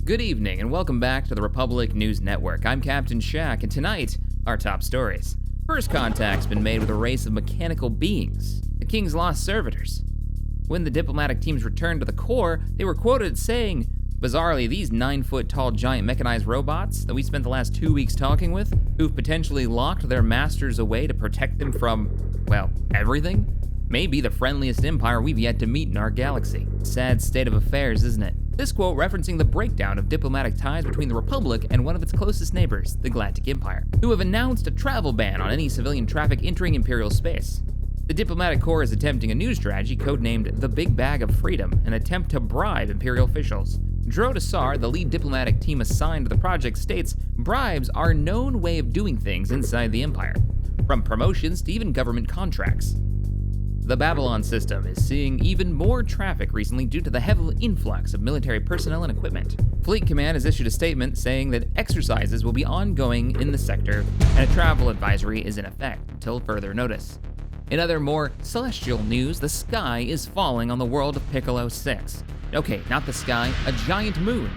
Good evening, and welcome back to the Republic News Network. I'm Captain Shaq, and tonight, our top stories. First contact's been made with a race of mechanical beings, the King's Lost Servitors. When the diplomatic teams returned to the core, they were quoted saying, "Bizarrely, these 9-foot-tall giant mechanized robots that we spent the last 2 weeks talking with, who've potentially locked their masters away to protect them from, well, everything, may be the friendliest empire we've yet to meet in our galaxy." Sad state of affairs, isn't it? This quote referencing the breakdown of diplomatic ties between the Republic and one of its closest neighbors, the Galactic Empire, who have announced a travel ban on any civilian traffic entering Imperial space. The diplomatic corps is attempting a new strategy codenamed the Big Bag of Freedom, an attempt to bribe Imperial officials. Dro Desar, the lead diplomatic team assigned to the project, states bribes are a known way of doing things inside the Empire, from promotions to even government contracts. The Babylon system is seeing even more traffic recently due to the heavy influx of military personnel and equipment. Fleet Command has issued a statement saying that exercises will be ongoing in the sector and a travel advisory is in effect until further notice. In other more celestial news, the sky is falling on the world of Piccolo 6. Okay, not the sky, a giant moon.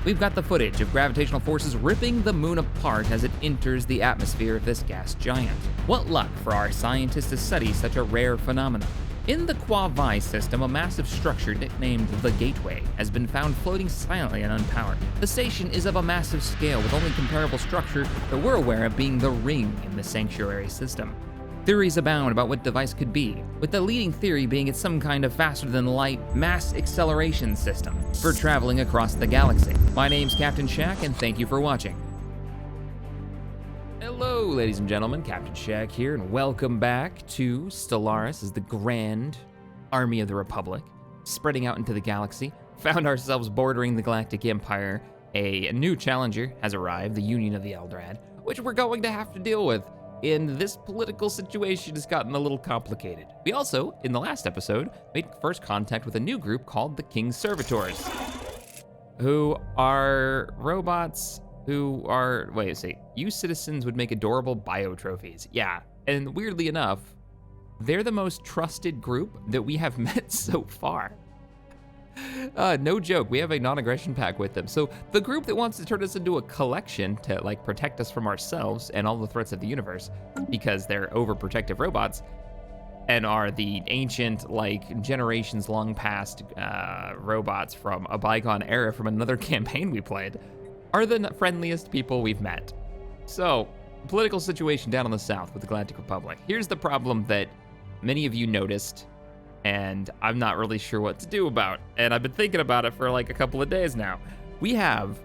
We've got the footage of gravitational forces ripping the moon apart as it enters the atmosphere of this gas giant. What luck for our scientists to study such a rare phenomenon. In the Quavi system, a massive structure nicknamed the Gateway has been found floating silently and unpowered. The station is of a massive scale, with only comparable structure that we're aware of being the Ring in the Sanctuary system. Theories abound about what device could be, with the leading theory being it's some kind of faster-than-light mass acceleration system for traveling across the galaxy. My name's Captain Shaq, and thank you for watching. Hello, ladies and gentlemen, Captain Shaq here, and welcome back to Stellaris as the Grand Army of the Republic, spreading out into the galaxy. Found ourselves bordering the Galactic Empire. A new challenger has arrived, the Union of the Eldrad, which we're going to have to deal with. And this political situation has gotten a little complicated. We also, in the last episode, made first contact with a new group called the King's Servitors, who are robots who are, you citizens would make adorable bio trophies. Yeah, and weirdly enough, they're the most trusted group that we have met so far. No joke, we have a non-aggression pact with them. So the group that wants to turn us into a collection to protect us from ourselves and all the threats of the universe, because they're overprotective robots and are the ancient, generations long past robots from a bygone era from another campaign we played, are the friendliest people we've met. So, political situation down in the south with the Galactic Republic. Here's the problem that many of you noticed, and I'm not really sure what to do about. And I've been thinking about it for a couple of days now. We have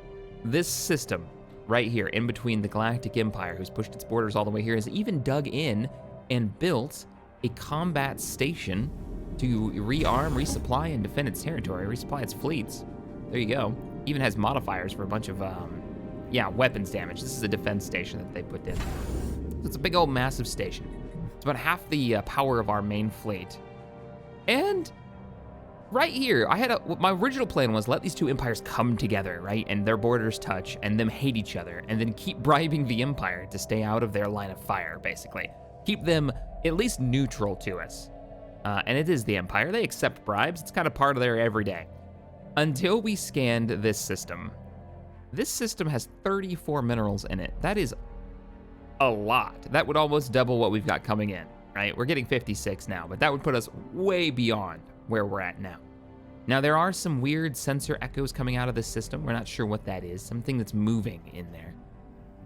this system right here in between the Galactic Empire, who's pushed its borders all the way here, has even dug in and built a combat station to rearm, resupply, and defend its territory, resupply its fleets. There you go. Even has modifiers for a bunch of, weapons damage. This is a defense station that they put in. So it's a big old massive station. It's about half the power of our main fleet. And right here, my original plan was let these two empires come together, right? And their borders touch and them hate each other and then keep bribing the empire to stay out of their line of fire, basically. Keep them at least neutral to us. And it is the empire. They accept bribes. It's kind of part of their everyday. Until we scanned this system. This system has 34 minerals in it. That is a lot. That would almost double what we've got coming in. Right? We're getting 56 now, but that would put us way beyond where we're at now. Now, there are some weird sensor echoes coming out of this system. We're not sure what that is. Something that's moving in there.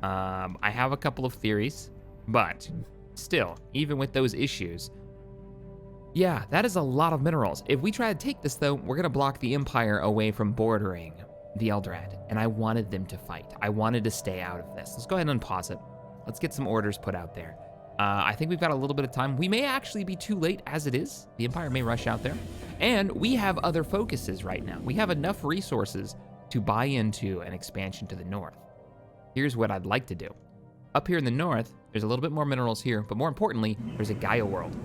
I have a couple of theories, but still, even with those issues, yeah, that is a lot of minerals. If we try to take this, though, we're going to block the Empire away from bordering the Eldrad, and I wanted them to fight. I wanted to stay out of this. Let's go ahead and unpause it. Let's get some orders put out there. I think we've got a little bit of time. We may actually be too late as it is. The Empire may rush out there. And we have other focuses right now. We have enough resources to buy into an expansion to the north. Here's what I'd like to do. Up here in the north, there's a little bit more minerals here, but more importantly, there's a Gaia world.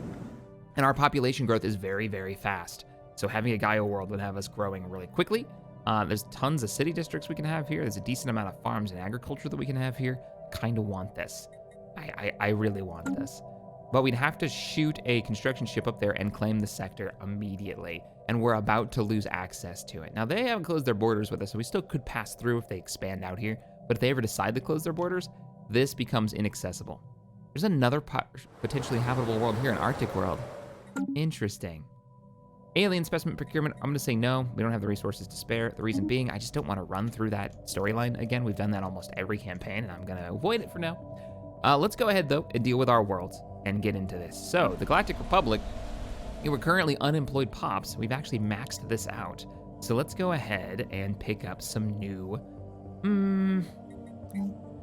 And our population growth is very, very fast. So having a Gaia world would have us growing really quickly. There's tons of city districts we can have here. There's a decent amount of farms and agriculture that we can have here. Kind of want this. I really want this. but we'd have to shoot a construction ship up there and claim the sector immediately, and we're about to lose access to it. Now, they haven't closed their borders with us, so we still could pass through if they expand out here, but if they ever decide to close their borders, this becomes inaccessible. There's another potentially habitable world here, an Arctic world. Interesting. Alien specimen procurement, I'm gonna say no. We don't have the resources to spare. The reason being, I just don't want to run through that storyline again. We've done that almost every campaign, and I'm gonna avoid it for now. Let's go ahead, though, and deal with our worlds and get into this. So, the Galactic Republic, we're currently unemployed pops. We've actually maxed this out. So let's go ahead and pick up some new...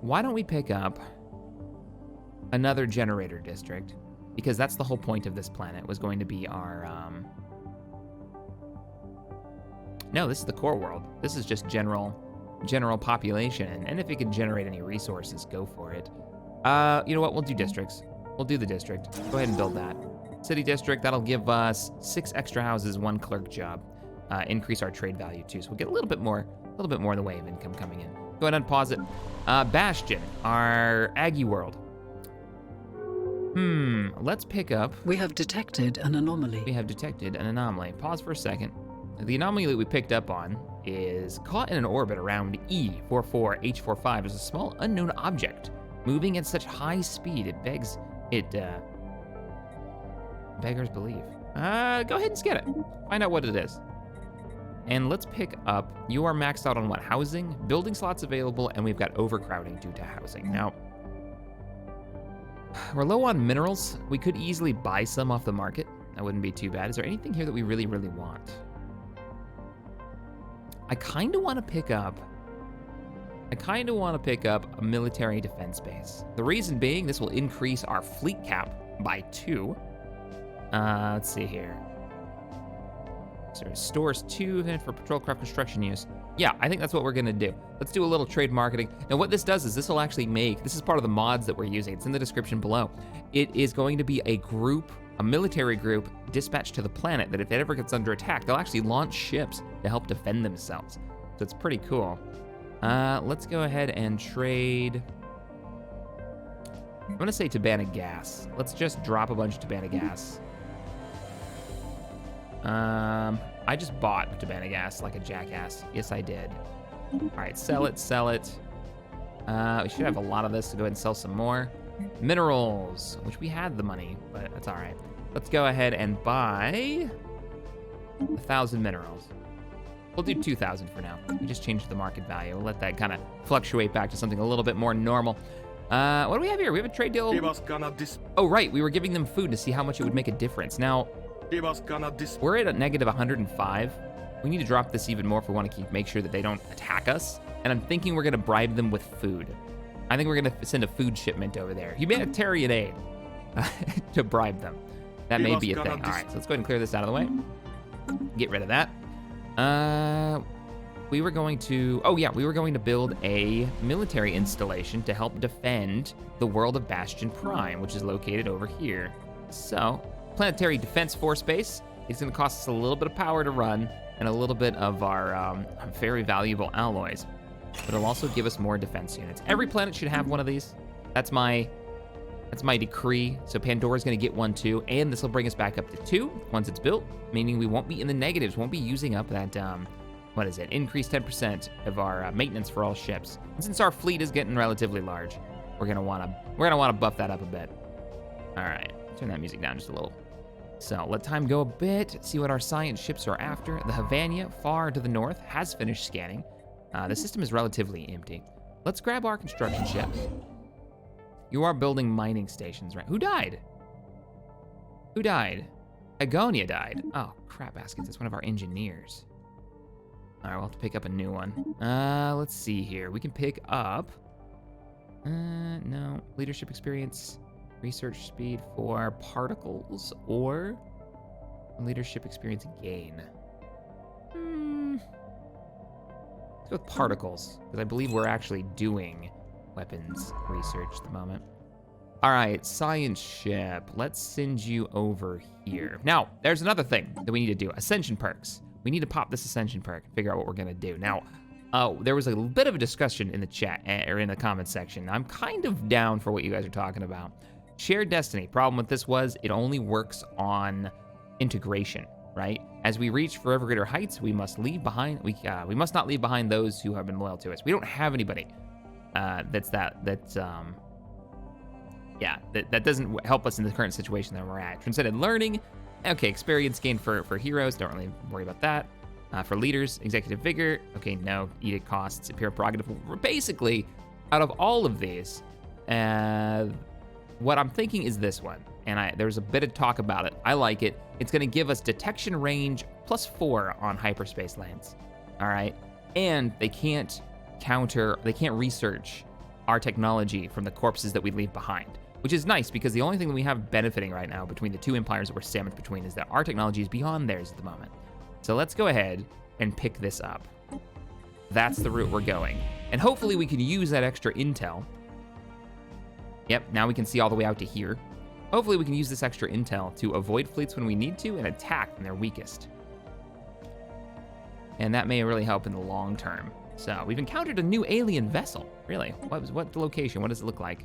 Why don't we pick up another generator district? Because that's the whole point of this planet, was going to be our... No, this is the core world. This is just general population. And if it can generate any resources, go for it. You know what? We'll do districts. We'll do the district. Go ahead and build that. City district, that'll give us 6 extra houses, 1 clerk job. Increase our trade value too. So we'll get a little bit more in the way of income coming in. Go ahead and pause it. Bastion, our Aggie world. Let's pick up. We have detected an anomaly. Pause for a second. The anomaly that we picked up on is caught in an orbit around E44H45 as a small unknown object moving at such high speed beggars belief. Go ahead and scan it. Find out what it is. And let's pick up, you are maxed out on what? Housing, building slots available, and we've got overcrowding due to housing. Now, we're low on minerals. We could easily buy some off the market. That wouldn't be too bad. Is there anything here that we really, really want? I kind of want to pick up a military defense base. The reason being, this will increase our fleet cap by 2. Let's see here. So it stores 2 for patrol craft construction use. Yeah, I think that's what we're gonna do. Let's do a little trade marketing. Now what this does is this will actually make, this is part of the mods that we're using. It's in the description below. It is going to be a military group dispatched to the planet that if it ever gets under attack, they'll actually launch ships to help defend themselves. So it's pretty cool. Let's go ahead and trade. I'm gonna say Tabana gas. Let's just drop a bunch of Tabana gas. I just bought Tabana gas like a jackass. Yes, I did. All right, sell it. We should have a lot of this to go ahead and sell some more. Minerals, which we had the money, but that's all right. Let's go ahead and buy 1,000 minerals. We'll do 2,000 for now. We just changed the market value. We'll let that kind of fluctuate back to something a little bit more normal. What do we have here? We have a trade deal. Oh, right. We were giving them food to see how much it would make a difference. Now, we're at a negative 105. We need to drop this even more if we want to make sure that they don't attack us. And I'm thinking we're going to bribe them with food. I think we're going to send a food shipment over there. Humanitarian aid to bribe them. That may be a thing. All right, so let's go ahead and clear this out of the way. Get rid of that. We were going to build a military installation to help defend the world of Bastion Prime, which is located over here. So, Planetary Defense Force Base is going to cost us a little bit of power to run and a little bit of our very valuable alloys. But it'll also give us more defense units. Every planet should have one of these. That's my decree. So Pandora's gonna get one too, and this will bring us back up to 2 once it's built, meaning we won't be in the negatives, won't be using up that, increase 10% of our maintenance for all ships. And since our fleet is getting relatively large, we're gonna wanna buff that up a bit. All right, turn that music down just a little. So let time go a bit, see what our science ships are after. The Havania, far to the north, has finished scanning. The system is relatively empty. Let's grab our construction ship. You are building mining stations, right? Who died? Agonia died. Oh, crap baskets, it's one of our engineers. All right, we'll have to pick up a new one. Let's see here. We can pick up, no, leadership experience, research speed for particles, or leadership experience gain. Let's go with particles, because I believe we're actually doing weapons research at the moment. All right, science ship. Let's send you over here. Now, there's another thing that we need to do. Ascension perks. We need to pop this ascension perk and figure out what we're gonna do. Now, there was a bit of a discussion in the chat, or in the comment section. I'm kind of down for what you guys are talking about. Shared destiny. Problem with this was it only works on integration, right? As we reach forever greater heights, we must leave behind. We must not leave behind those who have been loyal to us. We don't have anybody that doesn't help us in the current situation that we're at. Transcended learning. Okay, experience gained for heroes. Don't really worry about that. For leaders, executive vigor. Okay, no. Edict costs, imperial prerogative. Basically, out of all of these, what I'm thinking is this one. And there's a bit of talk about it. I like it. It's going to give us detection range +4 on hyperspace lanes. All right. And they can't research our technology from the corpses that we leave behind, which is nice because the only thing that we have benefiting right now between the two empires that we're sandwiched between is that our technology is beyond theirs at the moment. So let's go ahead and pick this up. That's the route we're going. And hopefully we can use that extra intel. Yep, now we can see all the way out to here. Hopefully we can use this extra intel to avoid fleets when we need to and attack when they're weakest. And that may really help in the long term. So we've encountered a new alien vessel. Really? What the location? What does it look like?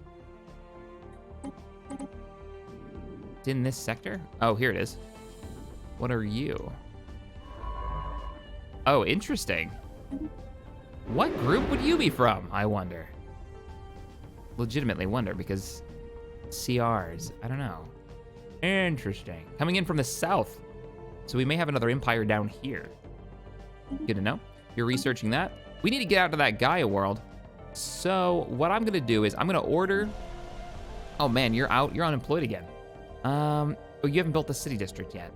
It's in this sector? Oh, here it is. What are you? Oh, interesting. What group would you be from, I wonder? Legitimately wonder, because CRs, I don't know. Interesting. Coming in from the south. So we may have another empire down here. Good to know. You're researching that. We need to get out to that Gaia world. So what I'm gonna do is I'm gonna order. Oh man, you're out. You're unemployed again. Oh, you haven't built the city district yet.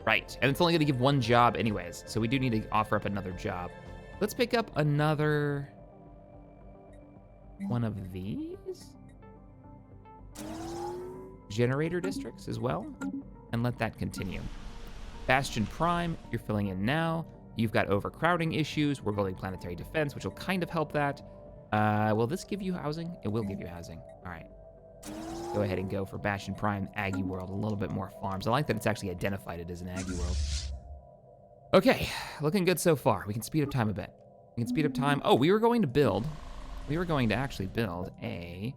Right, and it's only gonna give one job anyways. So we do need to offer up another job. Let's pick up another one of these generator districts as well, and let that continue. Bastion Prime, you're filling in now. You've got overcrowding issues. We're building planetary defense, which will kind of help that. Will this give you housing? It will give you housing. All right. Go ahead and go for Bastion Prime, Aggie World, a little bit more farms. I like that it's actually identified it as an Aggie World. Okay, looking good so far. We can speed up time a bit. We can speed up time. Oh, we were going to actually build a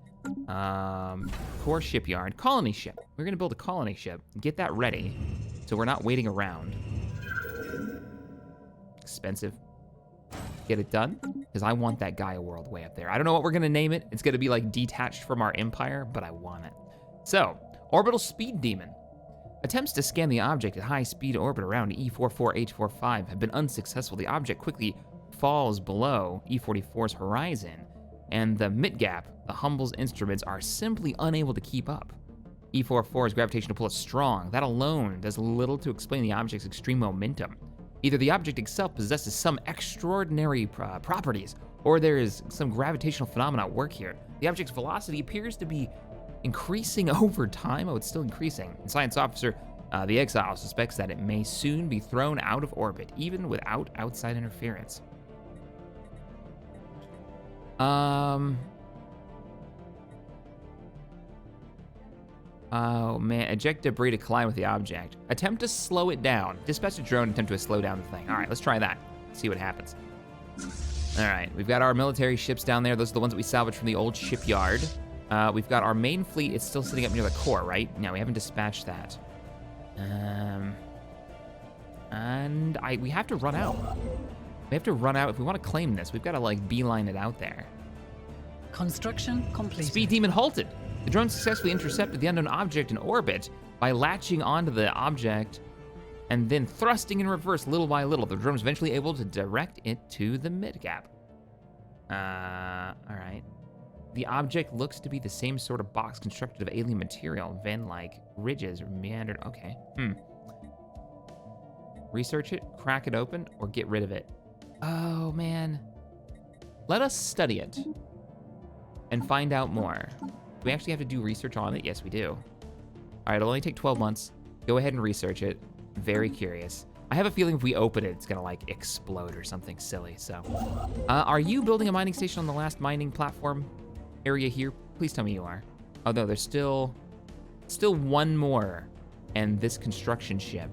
core shipyard, colony ship. We're gonna build a colony ship, get that ready, so we're not waiting around. Expensive. Get it done, because I want that Gaia world way up there. I don't know what we're gonna name it. It's gonna be like detached from our empire, but I want it. So, orbital speed demon. Attempts to scan the object at high speed orbit around E44H45 have been unsuccessful. The object quickly falls below E44's horizon, and the mid-gap, the Humble's instruments, are simply unable to keep up. E44's gravitational pull is strong. That alone does little to explain the object's extreme momentum. Either the object itself possesses some extraordinary properties, or there is some gravitational phenomena at work here. The object's velocity appears to be increasing over time. Oh, it's still increasing. And Science Officer, the Exile, suspects that it may soon be thrown out of orbit, even without outside interference. Oh man, eject debris to collide with the object. Attempt to slow it down. Dispatch a drone, attempt to slow down the thing. All right, let's try that. See what happens. All right, we've got our military ships down there. Those are the ones that we salvaged from the old shipyard. We've got our main fleet. It's still sitting up near the core, right? No, we haven't dispatched that. And we have to run out. We have to run out. If we want to claim this, we've got to like beeline it out there. Construction completed. Speed demon halted. The drone successfully intercepted the unknown object in orbit by latching onto the object and then thrusting in reverse little by little. The drone was eventually able to direct it to the mid-gap. All right. The object looks to be the same sort of box constructed of alien material, van-like ridges or meandered. Okay. Research it, crack it open, or get rid of it. Oh, man. Let us study it and find out more. Do we actually have to do research on it? Yes, we do. All right, it'll only take 12 months. Go ahead and research it. Very curious. I have a feeling if we open it, it's gonna like explode or something silly, so. Are you building a mining station on the last mining platform area here? Please tell me you are. Oh no, there's still one more, and this construction ship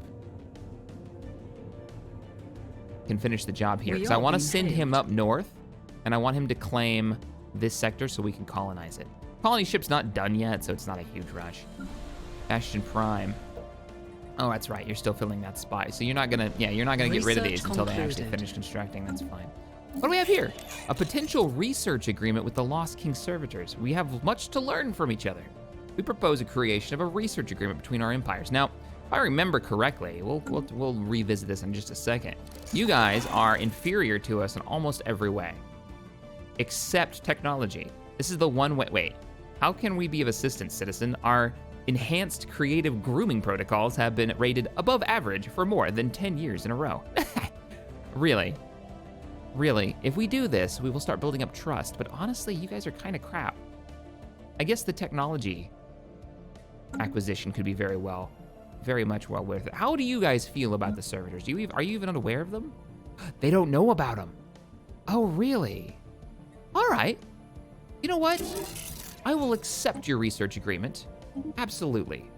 can finish the job here. Because I want to send him up north, and I want him to claim this sector so we can colonize it. Colony ship's not done yet, so it's not a huge rush. Bastion Prime. Oh, that's right. You're still filling that spot. So you're not gonna, you're not gonna get rid of these until they actually finish constructing. That's fine. What do we have here? A potential research agreement with the Lost King servitors. We have much to learn from each other. We propose a creation of a research agreement between our empires. Now, if I remember correctly, we'll revisit this in just a second. You guys are inferior to us in almost every way, except technology. This is the one way. Wait, how can we be of assistance, citizen? Our enhanced creative grooming protocols have been rated above average for more than 10 years in a row. Really? Really? If we do this, we will start building up trust, but honestly, you guys are kind of crap. I guess the technology acquisition could be very much well worth it. How do you guys feel about the servitors? Are you even unaware of them? They don't know about them. Oh, really? All right. You know what? I will accept your research agreement. Absolutely.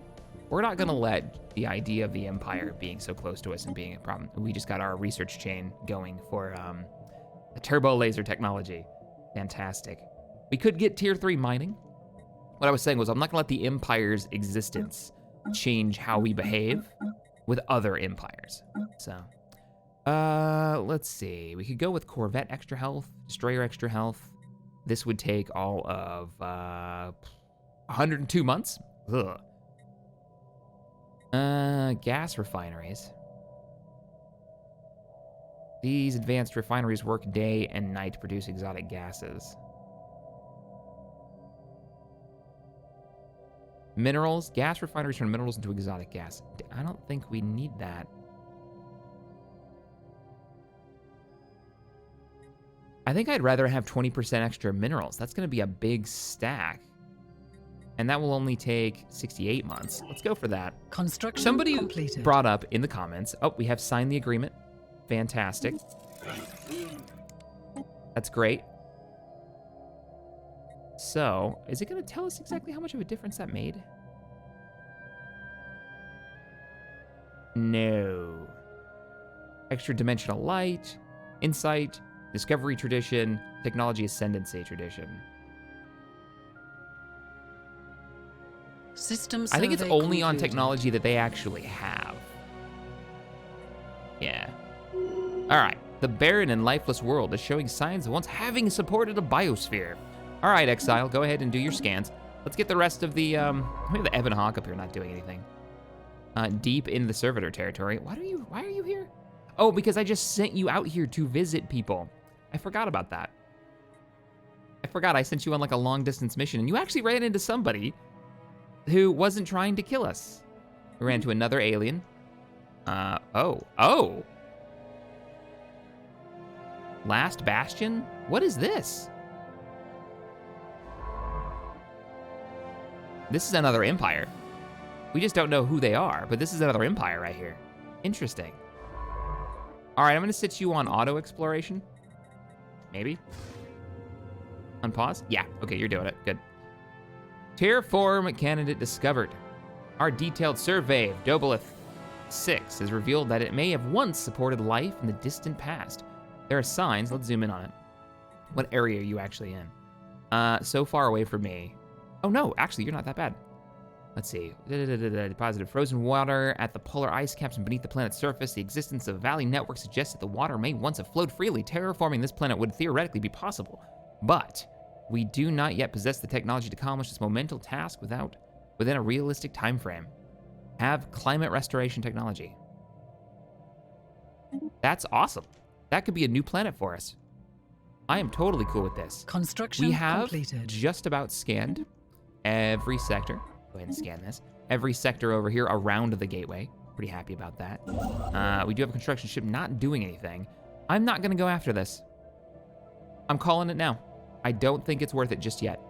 We're not gonna let the idea of the Empire being so close to us and being a problem. We just got our research chain going for the turbo laser technology. Fantastic. We could get tier 3 mining. What I was saying was I'm not gonna let the Empire's existence change how we behave with other empires. So, let's see. We could go with Corvette extra health, Destroyer extra health. This would take all of 102 months. Ugh. Gas refineries. These advanced refineries work day and night to produce exotic gases. Minerals. Gas refineries turn minerals into exotic gas. I don't think we need that. I think I'd rather have 20% extra minerals. That's gonna be a big stack. And that will only take 68 months. Let's go for that. Construction Somebody completed. brought up in the comments, oh, we have signed the agreement. Fantastic. That's great. So, is it gonna tell us exactly how much of a difference that made? No. Extra dimensional light, insight, discovery tradition, technology ascendancy tradition. System I think it's survey only on concluded. technology that they actually have. Yeah. All right. The barren and lifeless world is showing signs of once having supported a biosphere. All right, Exile, go ahead and do your scans. Let's get the rest of the, we have the Evan Hawk up here not doing anything. Deep in the servitor territory. Why are you here? Oh, because I just sent you out here to visit people. I forgot about that. I forgot I sent you on like a long distance mission and you actually ran into somebody who wasn't trying to kill us. We ran into another alien. Oh. Last Bastion? What is this? This is another empire. We just don't know who they are, but this is another empire right here. Interesting. All right, I'm gonna sit you on auto exploration. Maybe. On pause? Yeah, okay, you're doing it, good. Terraform candidate discovered. Our detailed survey of Dobolith 6 has revealed that it may have once supported life in the distant past. There are signs, let's zoom in on it. What area are you actually in? So far away from me. Oh no, actually you're not that bad. Let's see, deposited frozen water at the polar ice caps and beneath the planet's surface. The existence of a valley network suggests that the water may once have flowed freely. Terraforming this planet would theoretically be possible, but we do not yet possess the technology to accomplish this monumental task within a realistic time frame. Have climate restoration technology. That's awesome. That could be a new planet for us. I am totally cool with this. Construction We have completed. just about scanned every sector. Go ahead and scan this. Every sector over here around the gateway. Pretty happy about that. We do have a construction ship not doing anything. I'm not gonna go after this. I'm calling it now. I don't think it's worth it just yet.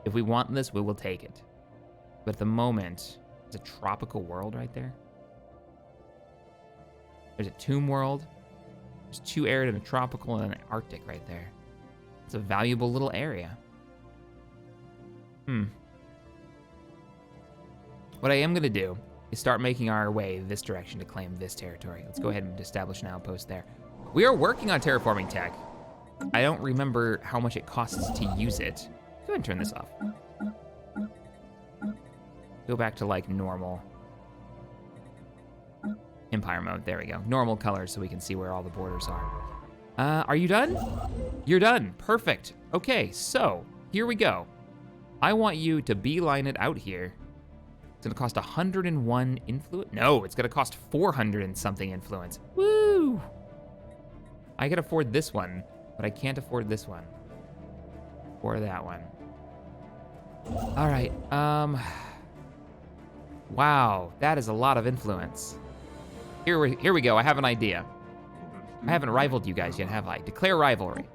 If we want this, we will take it. But at the moment, there's a tropical world right there. There's a tomb world. There's 2 arid and a tropical and an Arctic right there. It's a valuable little area. What I am gonna do is start making our way this direction to claim this territory. Let's go ahead and establish an outpost there. We are working on terraforming tech. I don't remember how much it costs to use it. Go ahead and turn this off. Go back to like normal. Empire mode, there we go. Normal colors so we can see where all the borders are. Are you done? You're done, perfect. Okay, so here we go. I want you to beeline it out here. It's gonna cost 101 influence. No, it's gonna cost 400 and something influence. Woo! I can afford this one, but I can't afford this one. Or that one. All right, wow, that is a lot of influence. Here we go, I have an idea. I haven't rivaled you guys yet, have I? Declare rivalry.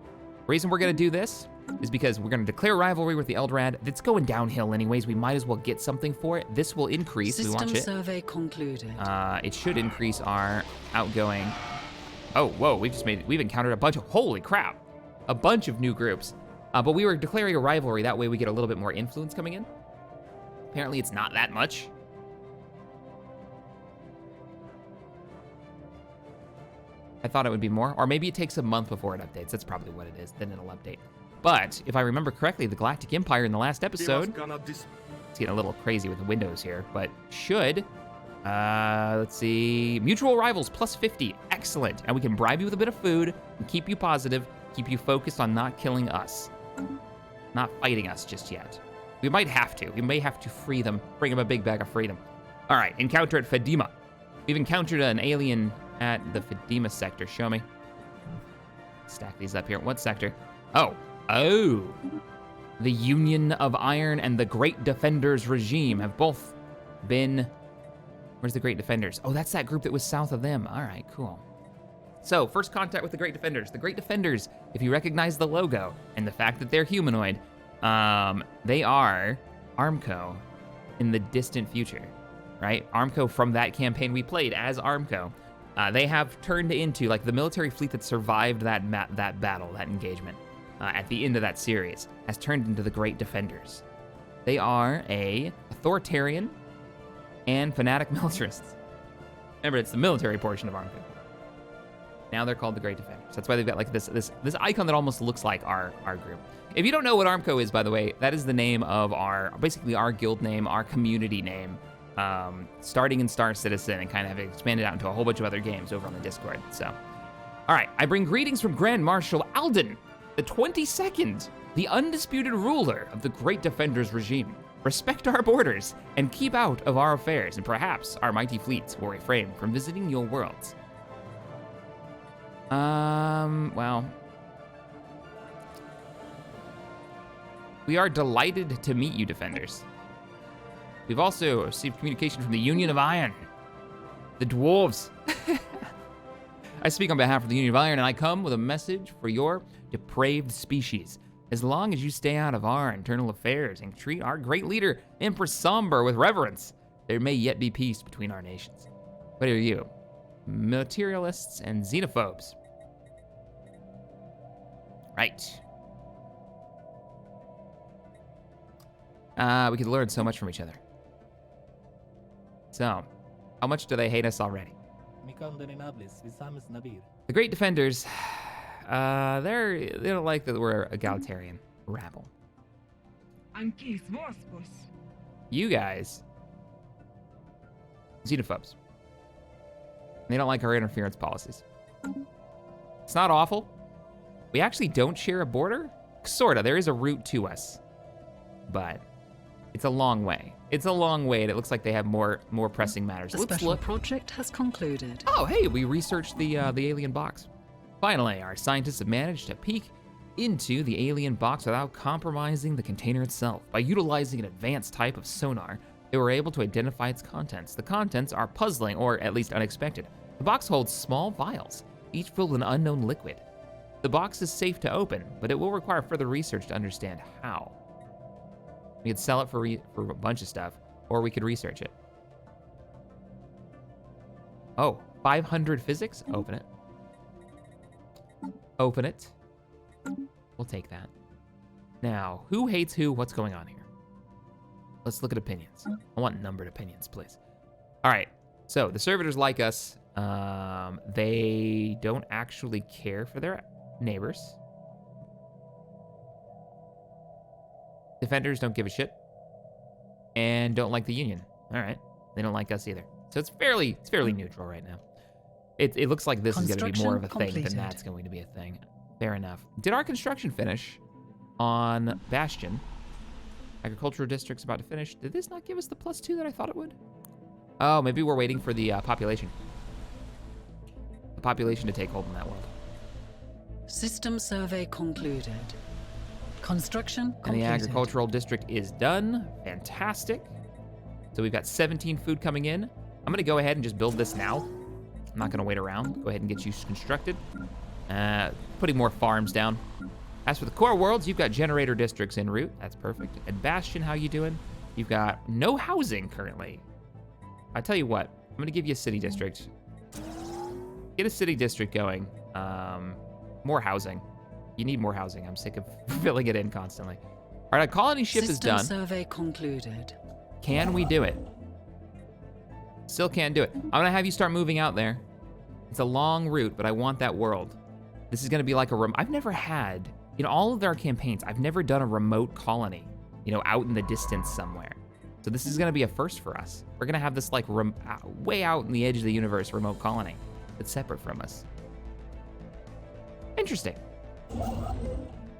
Reason we're gonna do this is because we're gonna declare rivalry with the Eldrad. It's going downhill anyways, we might as well get something for it. This will increase, we watch it. System survey concluded. It should increase our outgoing. Oh, whoa, we've encountered a bunch of, holy crap, a bunch of new groups. But we were declaring a rivalry, that way we get a little bit more influence coming in. Apparently it's not that much. I thought it would be more, or maybe it takes a month before it updates. That's probably what it is, then it'll update. But if I remember correctly, the Galactic Empire in the last episode, it's getting a little crazy with the windows here, but should, let's see, mutual rivals plus 50, excellent. And we can bribe you with a bit of food and keep you positive, keep you focused on not killing us, not fighting us just yet. We might have to, we may have to free them, bring them a big bag of freedom. All right, encounter at Fedima. We've encountered an alien at the Fedima sector. Show me. Stack these up here. What sector? Oh. The Union of Iron and the Great Defenders regime have both been... Where's the Great Defenders? Oh, that's that group that was south of them. All right, cool. So, first contact with the Great Defenders. The Great Defenders, if you recognize the logo and the fact that they're humanoid, they are Armco in the distant future, right? Armco from that campaign we played as Armco. They have turned into, like, the military fleet that survived that battle, that engagement, at the end of that series, has turned into the Great Defenders. They are a authoritarian and fanatic militarists. Remember, it's the military portion of Armco. Now they're called the Great Defenders. That's why they've got, like, this icon that almost looks like our group. If you don't know what Armco is, by the way, that is the name of basically our guild name, our community name, starting in Star Citizen and kind of expanded out into a whole bunch of other games over on the Discord. So, all right, I bring greetings from Grand Marshal Alden, the 22nd, the undisputed ruler of the Great Defenders regime. Respect our borders and keep out of our affairs, and perhaps our mighty fleets will refrain from visiting your worlds. Well, we are delighted to meet you, Defenders. We've also received communication from the Union of Iron, the dwarves. I speak on behalf of the Union of Iron, and I come with a message for your depraved species. As long as you stay out of our internal affairs and treat our great leader, Empress Somber, with reverence, there may yet be peace between our nations. What are you? Materialists and xenophobes. Right. We could learn so much from each other. So, how much do they hate us already? The Great Defenders, they don't like that we're egalitarian rabble. You guys, xenophobes. They don't like our interference policies. It's not awful. We actually don't share a border. Sorta, there is a route to us, but it's a long way. It's a long way, and it looks like they have more pressing matters. The special project has concluded. Oh, hey, we researched the alien box. Finally, our scientists have managed to peek into the alien box without compromising the container itself. By utilizing an advanced type of sonar, they were able to identify its contents. The contents are puzzling, or at least unexpected. The box holds small vials, each filled with an unknown liquid. The box is safe to open, but it will require further research to understand how. We could sell it for a bunch of stuff, or we could research it. Oh, 500 physics? Open it. Open it. We'll take that. Now, who hates who? What's going on here? Let's look at opinions. I want numbered opinions, please. All right, so the servitors like us. They don't actually care for their neighbors. Defenders don't give a shit. and don't like the Union. All right, they don't like us either. So it's fairly neutral right now. It looks like this is going to be more of a thing than that's going to be a thing. Fair enough. Did our construction finish on Bastion? Agricultural district's about to finish. Did this not give us the +2 that I thought it would? Oh, maybe we're waiting for the population. The population to take hold in that world. System survey concluded. Construction completed. And the agricultural district is done. Fantastic. So we've got 17 food coming in. I'm gonna go ahead and just build this now. I'm not gonna wait around. Go ahead and get you constructed. Putting more farms down. As for the core worlds, you've got generator districts en route. That's perfect. And Bastion, how you doing? You've got no housing currently. I tell you what, I'm gonna give you a city district. Get a city district going. More housing. You need more housing. I'm sick of filling it in constantly. All right, a colony ship is done. System survey concluded. Can we do it? Still can't do it. I'm gonna have you start moving out there. It's a long route, but I want that world. This is gonna be like a I've never had, in all of our campaigns, I've never done a remote colony, you know, out in the distance somewhere. So this is gonna be a first for us. We're gonna have this like way out in the edge of the universe remote colony that's separate from us. Interesting.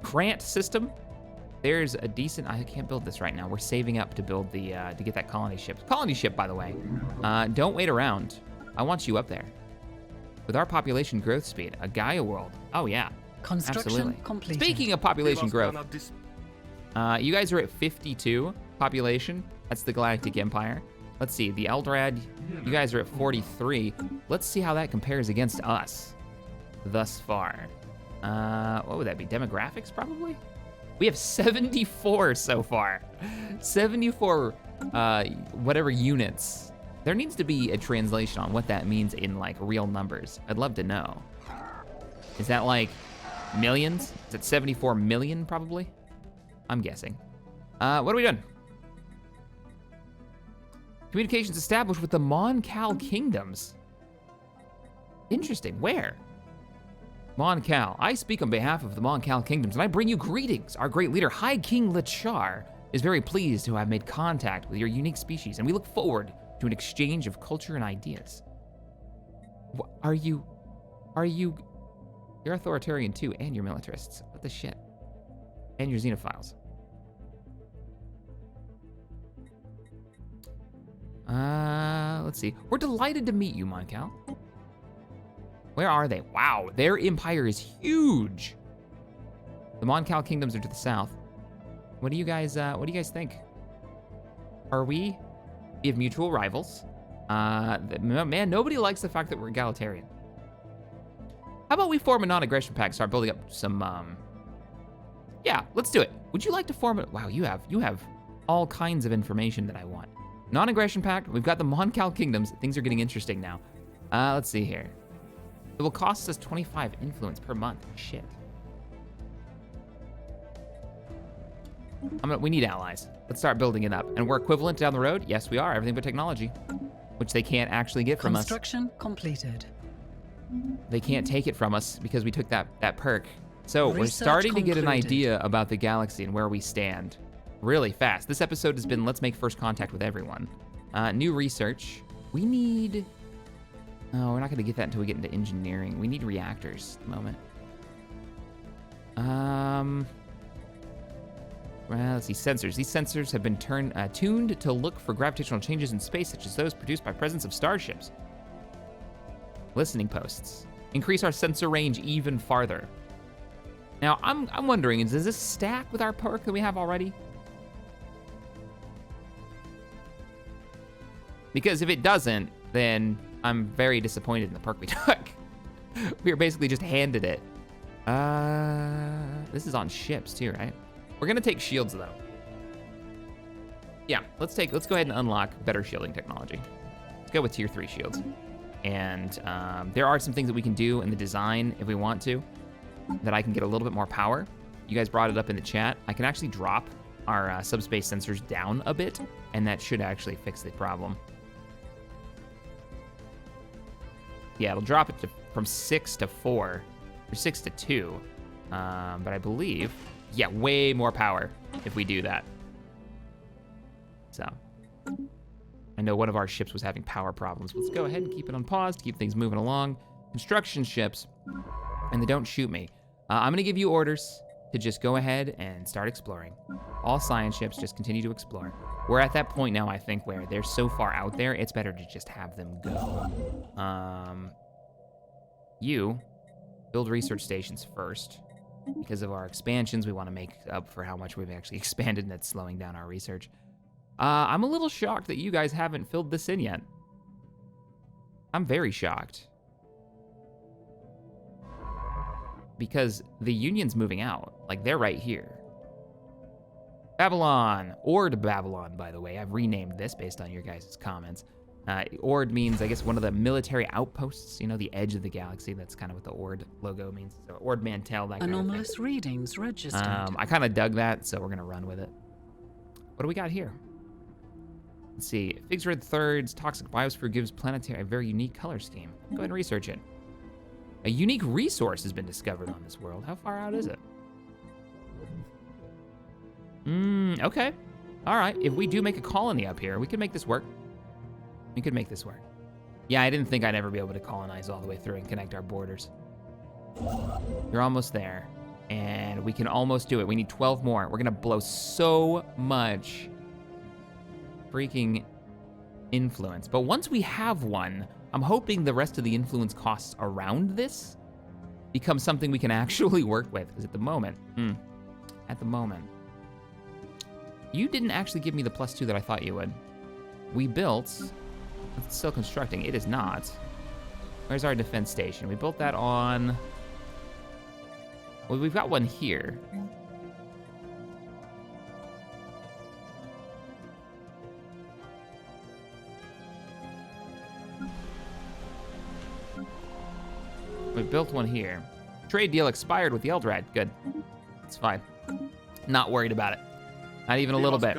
Grant system. There's a decent, I can't build this right now. We're saving up to build the, to get that colony ship. Colony ship, by the way, don't wait around. I want you up there. With our population growth speed, a Gaia world. Oh yeah, Construction absolutely. completed. Speaking of population growth, you guys are at 52 population. That's the Galactic Empire. Let's see, the Eldrad, you guys are at 43. Let's see how that compares against us thus far. What would that be, demographics probably? We have 74 so far. 74, whatever units. There needs to be a translation on what that means in like real numbers. I'd love to know. Is that like millions? Is it 74 million probably? I'm guessing. What are we doing? Communications established with the Mon-Cal kingdoms. Interesting, where? Mon-Cal, I speak on behalf of the Mon-Cal kingdoms, and I bring you greetings. Our great leader, High King Lachar, is very pleased to have made contact with your unique species, and we look forward to an exchange of culture and ideas. You're authoritarian too, and you're militarists. What the shit? And you're xenophiles. Let's see. We're delighted to meet you, Mon-Cal. Where are they? Wow, their empire is huge. The Mon-Cal kingdoms are to the south. What do you guys think? We have mutual rivals. Man, nobody likes the fact that we're egalitarian. How about we form a non-aggression pact, start building up some, yeah, let's do it. Would you like to form a, wow, you have all kinds of information that I want. Non-aggression pact, we've got the Mon-Cal kingdoms. Things are getting interesting now. Let's see here. It will cost us 25 influence per month. Shit. We need allies. Let's start building it up. And we're equivalent down the road? Yes, we are. Everything but technology, which they can't actually get from us. Construction completed. They can't take it from us because we took that perk. So we're Research starting to get an concluded. idea about the galaxy and where we stand really fast. This episode has been, let's make first contact with everyone. New research. We need, oh, we're not gonna get that until we get into engineering. We need reactors at the moment. Well, let's see, sensors. These sensors have been tuned to look for gravitational changes in space, such as those produced by presence of starships. Listening posts. Increase our sensor range even farther. Now, I'm wondering, does this stack with our perk that we have already? Because if it doesn't, then I'm very disappointed in the perk we took. We were basically just handed it. This is on ships too, right? We're gonna take shields though. Yeah, let's go ahead and unlock better shielding technology. Let's go with tier 3 shields. And there are some things that we can do in the design if we want to, that I can get a little bit more power. You guys brought it up in the chat. I can actually drop our subspace sensors down a bit, and that should actually fix the problem. Yeah, it'll drop it from 6 to 4, or 6 to 2. But I believe, yeah, way more power if we do that. So, I know one of our ships was having power problems. Let's go ahead and keep it on pause to keep things moving along. Construction ships, and they don't shoot me. I'm gonna give you orders to just go ahead and start exploring. All science ships, just continue to explore. We're at that point now, I think, where they're so far out there, it's better to just have them go. You build research stations first. Because of our expansions, we want to make up for how much we've actually expanded, and it's slowing down our research. I'm a little shocked that you guys haven't filled this in yet. I'm very shocked. Because the Union's moving out. Like, they're right here. Babylon. Ord Babylon, by the way. I've renamed this based on your guys' comments. Ord means, I guess, one of the military outposts, you know, the edge of the galaxy. That's kind of what the Ord logo means. So Ord Mantell, that kind of thing. Anomalous readings registered. I kind of dug that, so we're going to run with it. What do we got here? Let's see. Figs Red Thirds, Toxic Biosphere gives Planetary a very unique color scheme. Go ahead and research it. A unique resource has been discovered on this world. How far out is it? Okay. All right. If we do make a colony up here, we can make this work. We could make this work. Yeah, I didn't think I'd ever be able to colonize all the way through and connect our borders. You're almost there. And we can almost do it. We need 12 more. We're gonna blow so much freaking influence. But once we have one, I'm hoping the rest of the influence costs around this become something we can actually work with. Because at the moment, you didn't actually give me the +2 that I thought you would. We built, it's still constructing, it is not. Where's our defense station? We built that on, well, we've got one here. We built one here. Trade deal expired with the Eldrad, good. It's fine. Not worried about it. Not even a little bit.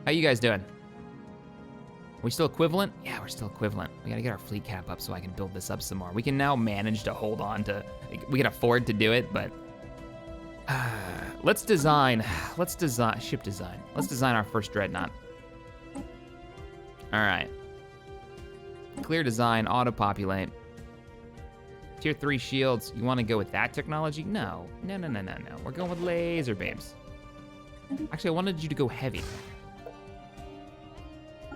How you guys doing? Are we still equivalent? Yeah, we're still equivalent. We gotta get our fleet cap up so I can build this up some more. We can now manage to hold on to, we can afford to do it, but let's design ship design. Let's design our first dreadnought. All right. Clear design, auto-populate. Tier 3 shields, you wanna go with that technology? No. We're going with laser beams. Actually, I wanted you to go heavy.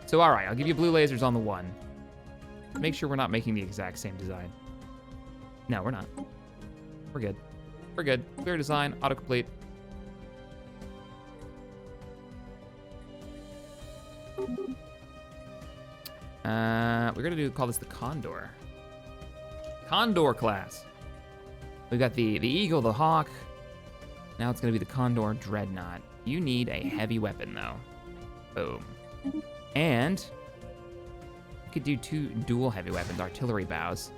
So, all right, I'll give you blue lasers on the 1. Make sure we're not making the exact same design. No, we're not. We're good. We're good. Clear design, autocomplete. We're gonna call this the Condor. Condor class. We've got the Eagle, the Hawk. Now it's gonna be the Condor Dreadnought. You need a heavy weapon though. Boom. And we could do 2 dual heavy weapons, artillery bows.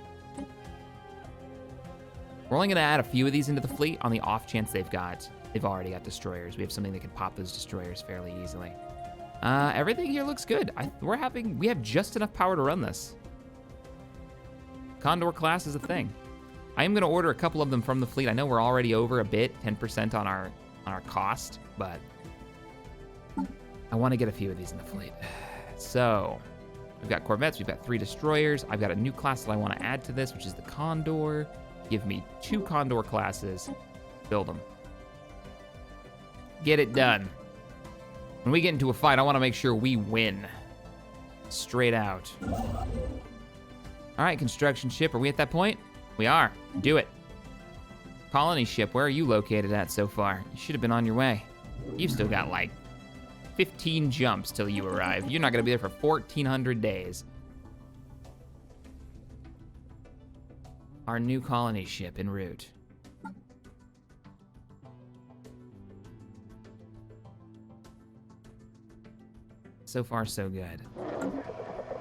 We're only gonna add a few of these into the fleet on the off chance they've already got destroyers. We have something that can pop those destroyers fairly easily. Everything here looks good. We have just enough power to run this. Condor class is a thing. I am gonna order a couple of them from the fleet. I know we're already over a bit, 10% on our cost, but I wanna get a few of these in the fleet. So, we've got corvettes, we've got 3 destroyers. I've got a new class that I wanna add to this, which is the Condor. Give me 2 Condor classes, build them. Get it done. When we get into a fight, I wanna make sure we win. Straight out. All right, construction ship, are we at that point? We are, do it. Colony ship, where are you located at so far? You should have been on your way. You've still got like 15 jumps till you arrive. You're not gonna be there for 1,400 days. Our new colony ship en route. So far, so good.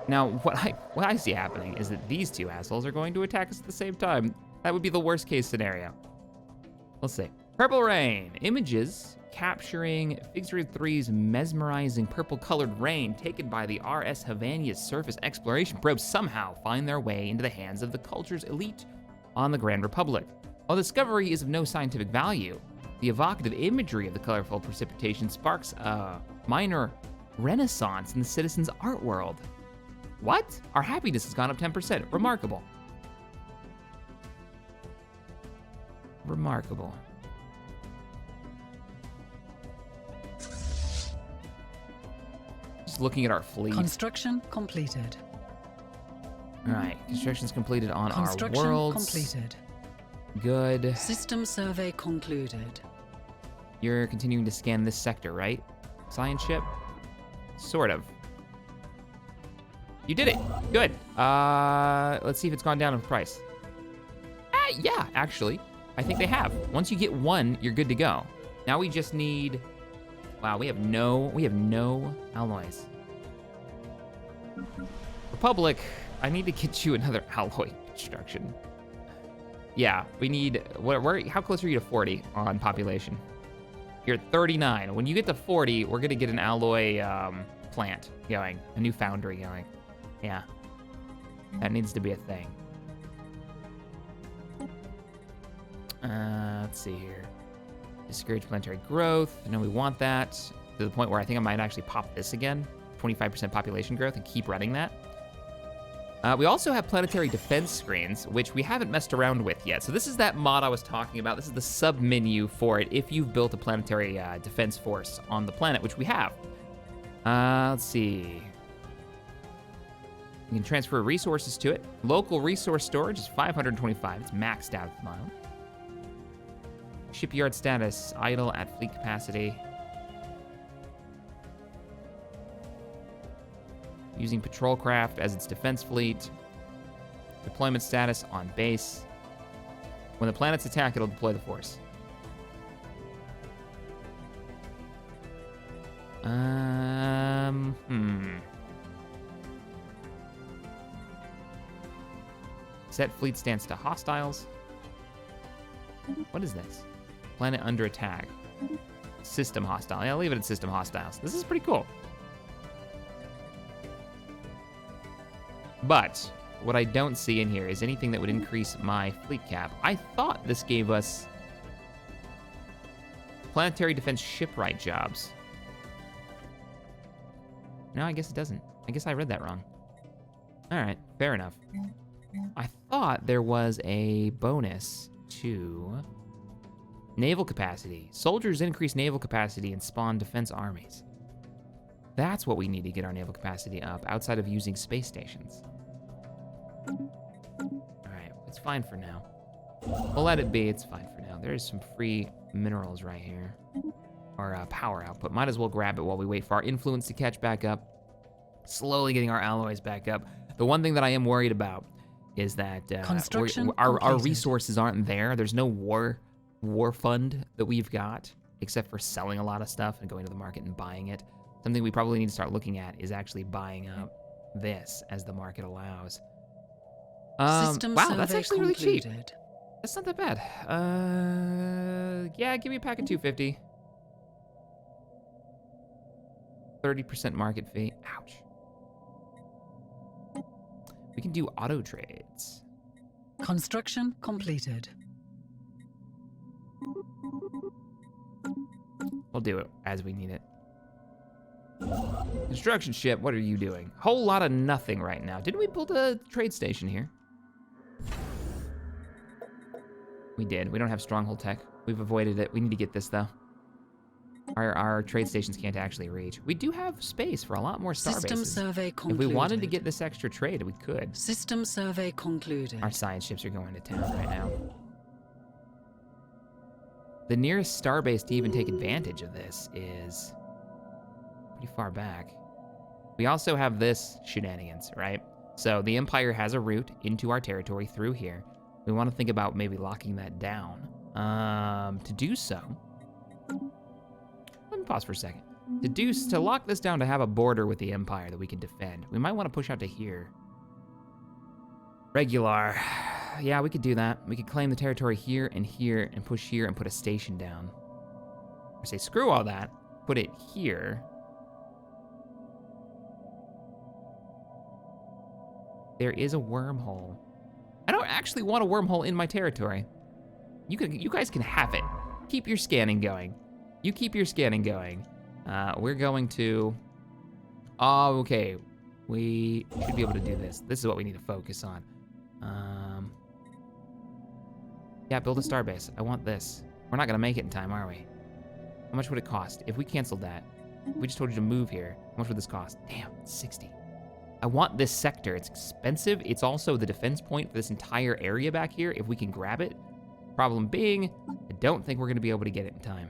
Now, what I see happening is that these 2 assholes are going to attack us at the same time. That would be the worst case scenario. Let's see. Purple Rain. Images capturing Fixed 3's mesmerizing purple-colored rain taken by the RS Havania's surface exploration probe somehow find their way into the hands of the culture's elite on the Grand Republic. While discovery is of no scientific value, the evocative imagery of the colorful precipitation sparks a minor Renaissance in the citizens' art world. What? Our happiness has gone up 10%. Remarkable. Remarkable. Just looking at our fleet. Construction completed. All right, construction's completed on our Construction worlds. completed. Good. System survey concluded. You're continuing to scan this sector, right? Science ship? Sort of. You did it. Good. Let's see if it's gone down in price. Yeah, actually. I think they have. Once you get one, you're good to go. Now we just need... Wow, we have no alloys. Republic, I need to get you another alloy construction. Yeah, we need... how close are you to 40 on population? You're at 39. When you get to 40, we're gonna get an alloy plant going, a new foundry going. Yeah, that needs to be a thing. Let's see here. Discourage planetary growth. I know we want that to the point where I think I might actually pop this again. 25% population growth and keep running that. We also have planetary defense screens, which we haven't messed around with yet. So this is that mod I was talking about. This is the sub-menu for it if you've built a planetary defense force on the planet, which we have. Let's see. You can transfer resources to it. Local resource storage is 525. It's maxed out at the moment. Shipyard status, idle at fleet capacity. Using patrol craft as its defense fleet. Deployment status on base. When the planet's attacked, it'll deploy the force. Set fleet stance to hostiles. What is this? Planet under attack. System hostile. Yeah, I'll leave it at system hostiles. This is pretty cool. But what I don't see in here is anything that would increase my fleet cap. I thought this gave us planetary defense shipwright jobs. No, I guess it doesn't. I guess I read that wrong. All right, fair enough. I thought there was a bonus to naval capacity. Soldiers increase naval capacity and spawn defense armies. That's what we need to get our naval capacity up outside of using space stations. All right, it's fine for now. We'll let it be, it's fine for now. There's some free minerals right here. Or power output. Might as well grab it while we wait for our influence to catch back up. Slowly getting our alloys back up. The one thing that I am worried about is that our resources aren't there. There's no war fund that we've got, except for selling a lot of stuff and going to the market and buying it. Something we probably need to start looking at is actually buying up this as the market allows. Wow, that's actually really cheap. That's not that bad. Yeah, give me a pack of 250. 30% market fee. Ouch. We can do auto trades. Construction completed. We'll do it as we need it. Construction ship, what are you doing? Whole lot of nothing right now. Didn't we build a trade station here? We did. We don't have stronghold tech. We've avoided it. We need to get this though. Our trade stations can't actually reach. We do have space for a lot more star System bases. survey concluded. If we wanted to get this extra trade, we could. System survey concluded. Our science ships are going to town right now. The nearest starbase to even take advantage of this is pretty far back. We also have this shenanigans, right? So the Empire has a route into our territory through here. We want to think about maybe locking that down. To do so, let me pause for a second. To lock this down to have a border with the Empire that we can defend, we might want to push out to here. Regular. Yeah, we could do that. We could claim the territory here and push here and put a station down. Or say, screw all that, put it here. There is a wormhole. I don't actually want a wormhole in my territory. You guys can have it. Keep your scanning going. You keep your scanning going. We're going to Oh, okay. We should be able to do this. This is what we need to focus on. Yeah, build a starbase. I want this. We're not gonna make it in time, are we? How much would it cost? If we canceled that, if we just told you to move here, how much would this cost? Damn, 60. I want this sector. It's expensive. It's also the defense point for this entire area back here, if we can grab it. Problem being, I don't think we're gonna be able to get it in time.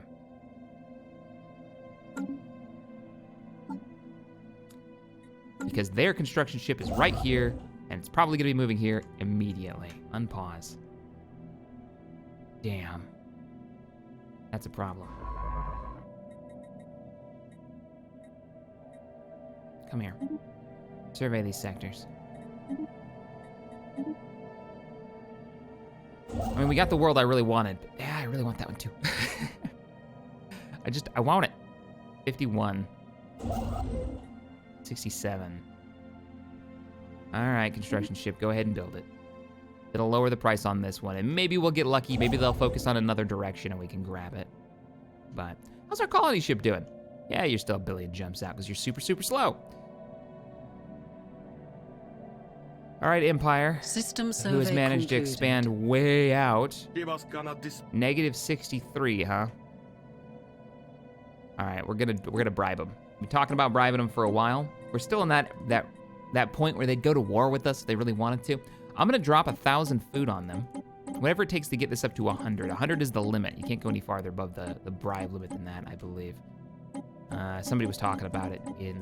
Because their construction ship is right here, and it's probably gonna be moving here immediately. Unpause. Damn. That's a problem. Come here. Survey these sectors. I mean, we got the world I really wanted. But yeah, I really want that one too. I want it. 51. 67. All right, construction ship, go ahead and build it. It'll lower the price on this one, and maybe we'll get lucky. Maybe they'll focus on another direction and we can grab it. But how's our colony ship doing? Yeah, you're still a billion jumps out because you're super, super slow. All right, Empire, System survey who has managed to concluded. expand way out. Negative 63, huh? All right, we're gonna bribe them. We've been talking about bribing them for a while. We're still in that point where they'd go to war with us if they really wanted to. I'm gonna drop 1,000 food on them. Whatever it takes to get this up to 100. 100 is the limit. You can't go any farther above the bribe limit than that, I believe. Somebody was talking about it in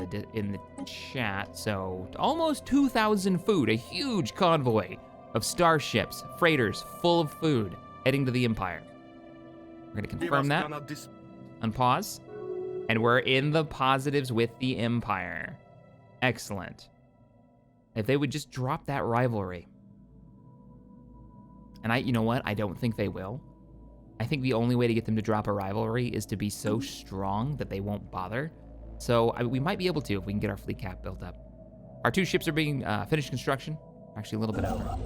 the chat. So almost 2,000 food, a huge convoy of starships, freighters full of food heading to the Empire. We're gonna confirm that. Unpause. And we're in the positives with the Empire. Excellent. If they would just drop that rivalry. And you know what? I don't think they will. I think the only way to get them to drop a rivalry is to be so strong that they won't bother. So we might be able to if we can get our fleet cap built up. Our 2 ships are being finished construction. Actually, a little bit over.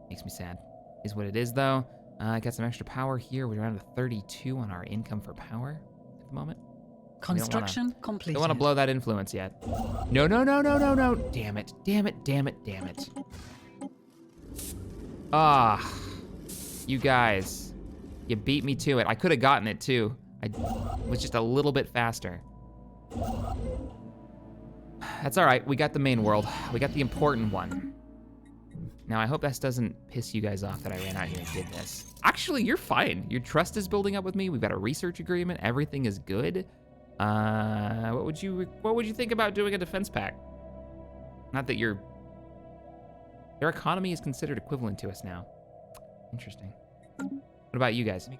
Makes me sad. Is what it is, though. I got some extra power here. We're around a 32 on our income for power at the moment. Construction completed. Don't want to blow that influence yet. No, no, no, no, no, no. Damn it, damn it, damn it, damn it. Ah, you guys. You beat me to it. I could have gotten it too. I was just a little bit faster. That's all right, we got the main world. We got the important one. Now, I hope this doesn't piss you guys off that I ran out here and did this. Actually, you're fine. Your trust is building up with me. We've got a research agreement. Everything is good. What would you think about doing a defense pact? Not that their economy is considered equivalent to us now. Interesting. What about you guys? They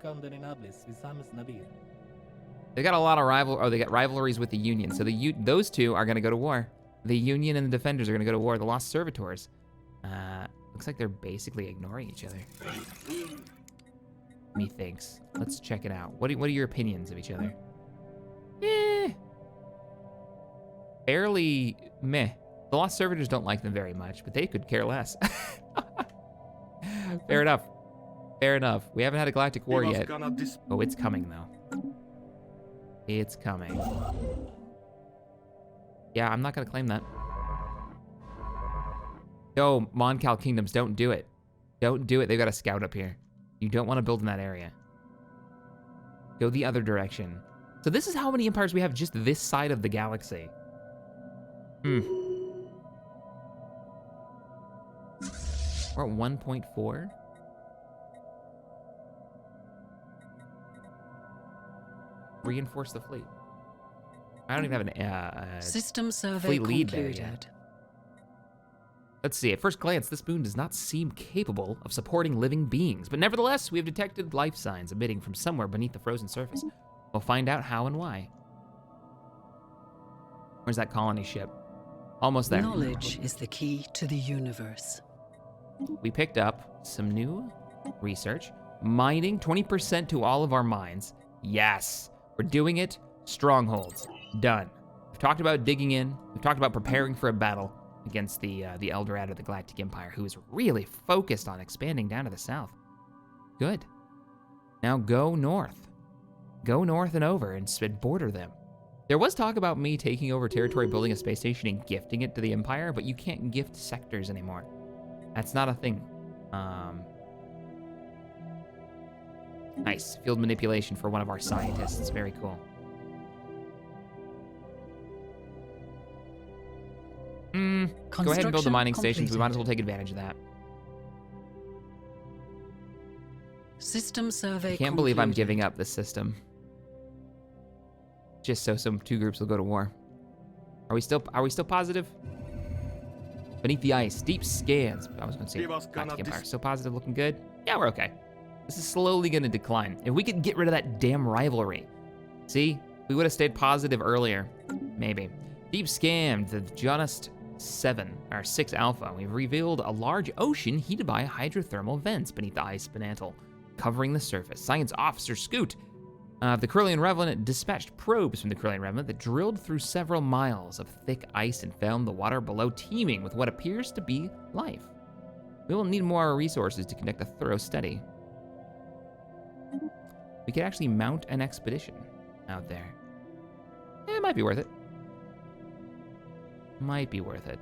got a lot of they got rivalries with the Union. So those two are gonna go to war. The Union and the Defenders are gonna go to war. The Lost Servitors. Looks like they're basically ignoring each other. Methinks. Let's check it out. What are your opinions of each other? Fairly meh. The Lost Servitors don't like them very much, but they could care less. Fair enough. Fair enough. We haven't had a galactic war yet. Oh, it's coming though. It's coming. Yeah, I'm not gonna claim that. Yo, Moncal Kingdoms, don't do it. Don't do it. They've got a scout up here. You don't want to build in that area. Go the other direction. So this is how many empires we have just this side of the galaxy. We're at 1.4. Reinforce the fleet. I don't even have an System survey fleet lead there concluded. yet. Let's see, at first glance, this moon does not seem capable of supporting living beings, but nevertheless, we have detected life signs emitting from somewhere beneath the frozen surface. We'll find out how and why. Where's that colony ship? Almost there. Knowledge is the key to the universe. We picked up some new research. Mining 20% to all of our mines. Yes, we're doing it. Strongholds, done. We've talked about digging in. We've talked about preparing for a battle against the Eldorado, the Galactic Empire, who is really focused on expanding down to the south. Good. Now go north. Go north and over and border them. There was talk about me taking over territory, building a space station, and gifting it to the Empire, but you can't gift sectors anymore. That's not a thing. Nice. Field manipulation for one of our scientists. Very cool. Go ahead and build the mining stations. We might as well take advantage of that. System survey. I can't believe I'm giving up this system. Just so some two groups will go to war. Are we still positive? Beneath the ice, deep scans. I was going to say Galactic Empire. Still positive, looking good. Yeah, we're okay. This is slowly going to decline. If we could get rid of that damn rivalry. See, we would have stayed positive earlier. Maybe. Deep scan, the Just 6 Alpha. We've revealed a large ocean heated by hydrothermal vents beneath the ice mantle, covering the surface. Science Officer Scoot the Corellian Revenant dispatched probes from the Corellian Revenant that drilled through several miles of thick ice and found the water below teeming with what appears to be life. We will need more resources to conduct a thorough study. We could actually mount an expedition out there. It might be worth it. Might be worth it.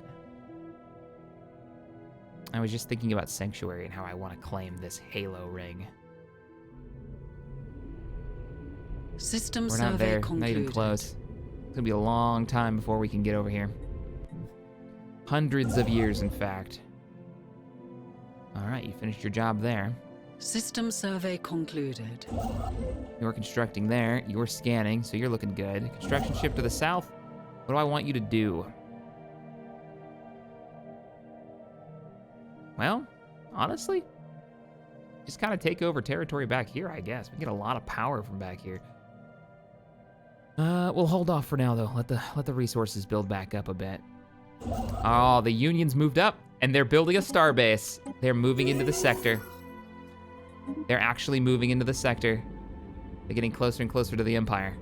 I was just thinking about Sanctuary and how I want to claim this Halo ring. System We're not survey there, concluded. not even close. It's gonna be a long time before we can get over here. Hundreds of years, in fact. All right, you finished your job there. System survey concluded. You're constructing there, you're scanning, so you're looking good. Construction ship to the south. What do I want you to do? Well, honestly, just kind of take over territory back here, I guess. We get a lot of power from back here. We'll hold off for now, though. Let the resources build back up a bit. Oh, the Union's moved up, and they're building a starbase. They're moving into the sector. They're actually moving into the sector. They're getting closer and closer to the Empire.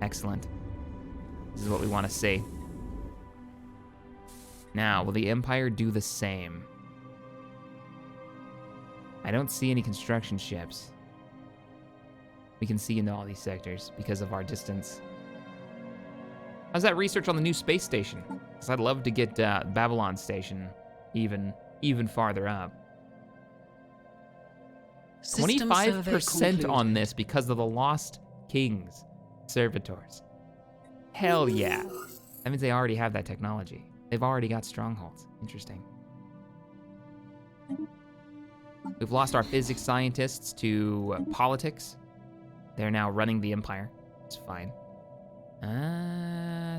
Excellent. This is what we want to see. Now, will the Empire do the same? I don't see any construction ships. We can see into all these sectors because of our distance. How's that research on the new space station? Because I'd love to get Babylon Station even farther up. 25% on this because of the Lost Kings servitors. Hell yeah. That means they already have that technology. They've already got strongholds. Interesting. We've lost our physics scientists to politics. They're now running the Empire. It's fine.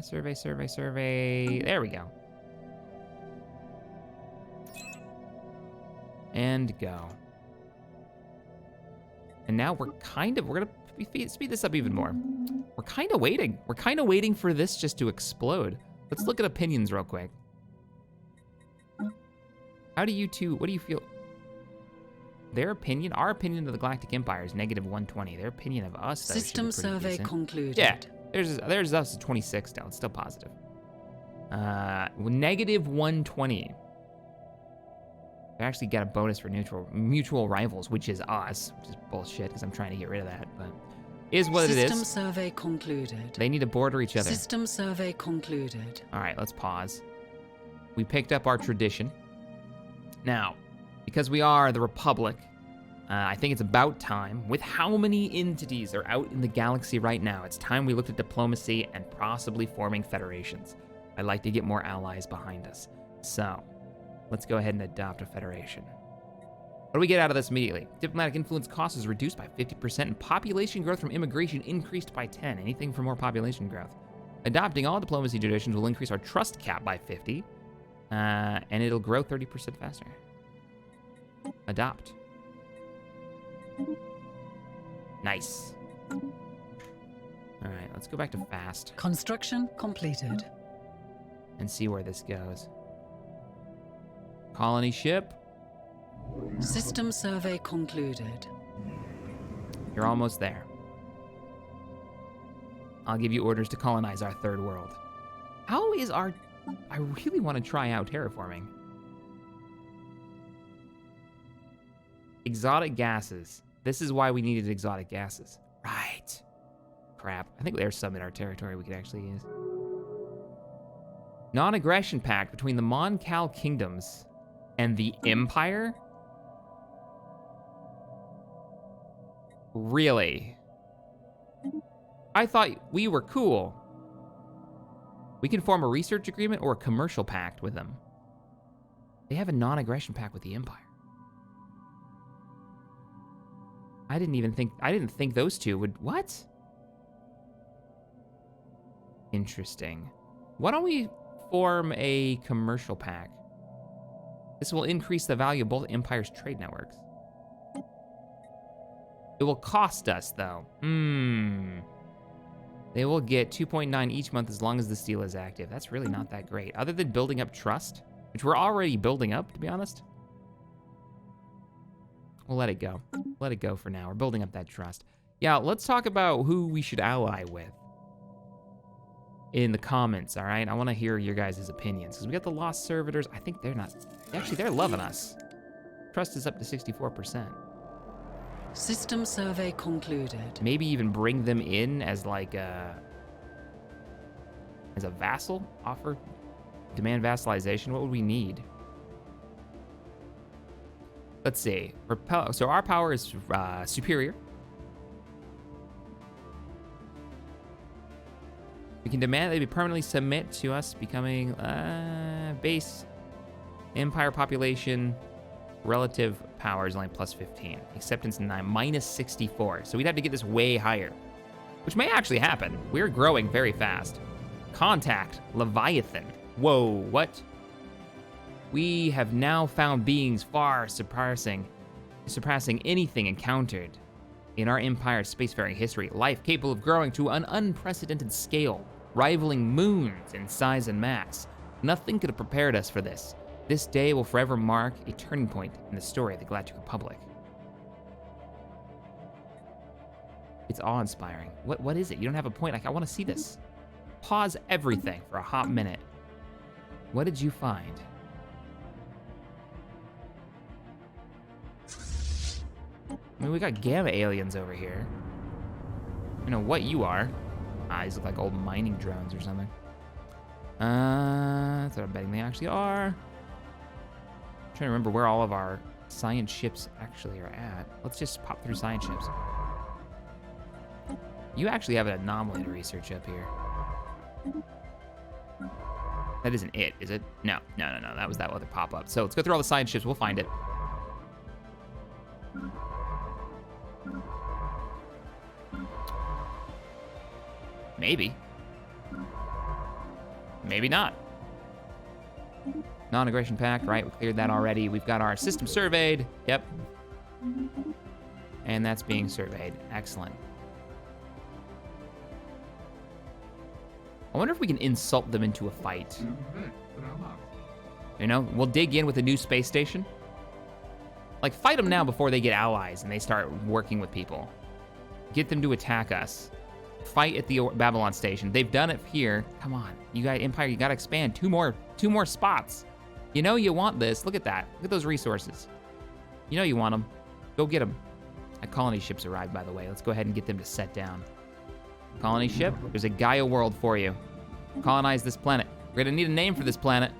Survey. There we go. And go. And now we're gonna speed this up even more. We're kind of waiting. We're kind of waiting for this just to explode. Let's look at opinions real quick. How do you two, what do you feel? Their opinion, our opinion of the Galactic Empire is -120. Their opinion of us, though, System should be pretty survey decent. concluded. Yeah, there's us at 26 still. It's still positive. -120. We actually got a bonus for mutual rivals, which is us, which is bullshit because I'm trying to get rid of that, but is what it is. System survey concluded. They need to border each other. System survey concluded. All right, let's pause. We picked up our tradition. Now, because we are the Republic, I think it's about time. With how many entities are out in the galaxy right now, it's time we looked at diplomacy and possibly forming federations. I'd like to get more allies behind us. So, let's go ahead and adopt a federation. What do we get out of this immediately? Diplomatic influence cost is reduced by 50% and population growth from immigration increased by 10. Anything for more population growth. Adopting all diplomacy traditions will increase our trust cap by 50, and it'll grow 30% faster. Adopt. Nice. All right, let's go back to fast Construction completed. and see where this goes. Colony ship. System survey concluded. You're almost there. I'll give you orders to colonize our third world. How is our... I really want to try out terraforming. Exotic gases. This is why we needed exotic gases. Right. Crap. I think there's some in our territory we could actually use. Non-aggression pact between the Mon-Cal kingdoms and the Empire? Really? I thought we were cool. We can form a research agreement or a commercial pact with them. They have a non-aggression pact with the Empire. I didn't think those two would, what? Interesting. Why don't we form a commercial pact? This will increase the value of both empires' trade networks. It will cost us, though. They will get 2.9 each month as long as this deal is active. That's really not that great. Other than building up trust, which we're already building up, to be honest. We'll let it go. Let it go for now. We're building up that trust. Yeah, let's talk about who we should ally with in the comments, all right? I want to hear your guys' opinions, because we got the lost servitors. I think they're not... Actually, they're loving us. Trust is up to 64%. System survey concluded. Maybe even bring them in as like a vassal, offer, demand vassalization. What would we need? Let's see. So our power is superior. We can demand that they permanently submit to us, becoming base empire population. Relative power is only plus 15. Acceptance 9, minus 64. So we'd have to get this way higher, which may actually happen. We're growing very fast. Contact Leviathan. Whoa, what? We have now found beings far surpassing anything encountered in our empire's spacefaring history. Life capable of growing to an unprecedented scale, rivaling moons in size and mass. Nothing could have prepared us for this. This day will forever mark a turning point in the story of the Galactic Republic. It's awe-inspiring. What is it? You don't have a point. Like, I want to see this. Pause everything for a hot minute. What did you find? I mean, we got gamma aliens over here. I know what you are. These look like old mining drones or something. That's what I'm betting they actually are. I'm trying to remember where all of our science ships actually are at. Let's just pop through science ships. You actually have an anomaly to research up here. That isn't it, is it? No. That was that other pop-up. So let's go through all the science ships. We'll find it. Maybe. Maybe not. Non-aggression pact, right? We cleared that already. We've got our system surveyed. Yep. And that's being surveyed. Excellent. I wonder if we can insult them into a fight. You know, we'll dig in with a new space station. Like, fight them now before they get allies and they start working with people. Get them to attack us. Fight at the Babylon station. They've done it here. Come on, you got Empire. You got to expand. Two more spots. You know you want this. Look at that. Look at those resources. You know you want them. Go get them. A colony ship's arrived, by the way. Let's go ahead and get them to set down. Colony ship. There's a Gaia world for you. Colonize this planet. We're gonna need a name for this planet.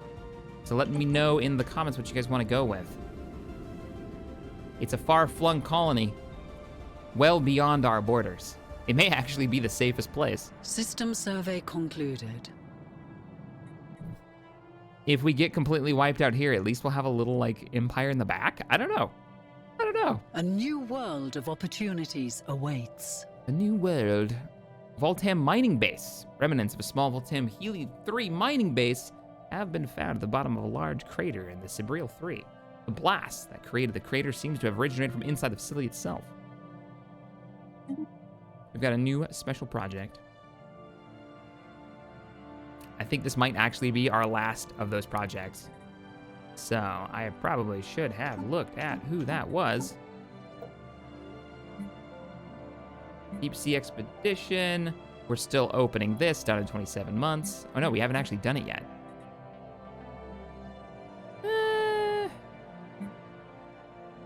So let me know in the comments what you guys want to go with. It's a far-flung colony, well beyond our borders. It may actually be the safest place. System survey concluded. If we get completely wiped out here, at least we'll have a little, like, empire in the back? I don't know. A new world of opportunities awaits. A new world. Voltam mining base. Remnants of a small Voltam Helium-3 mining base have been found at the bottom of a large crater in the Sibril 3. The blast that created the crater seems to have originated from inside the facility itself. We've got a new special project. I think this might actually be our last of those projects. So I probably should have looked at who that was. Deep Sea Expedition. We're still opening this, done in 27 months. Oh no, we haven't actually done it yet.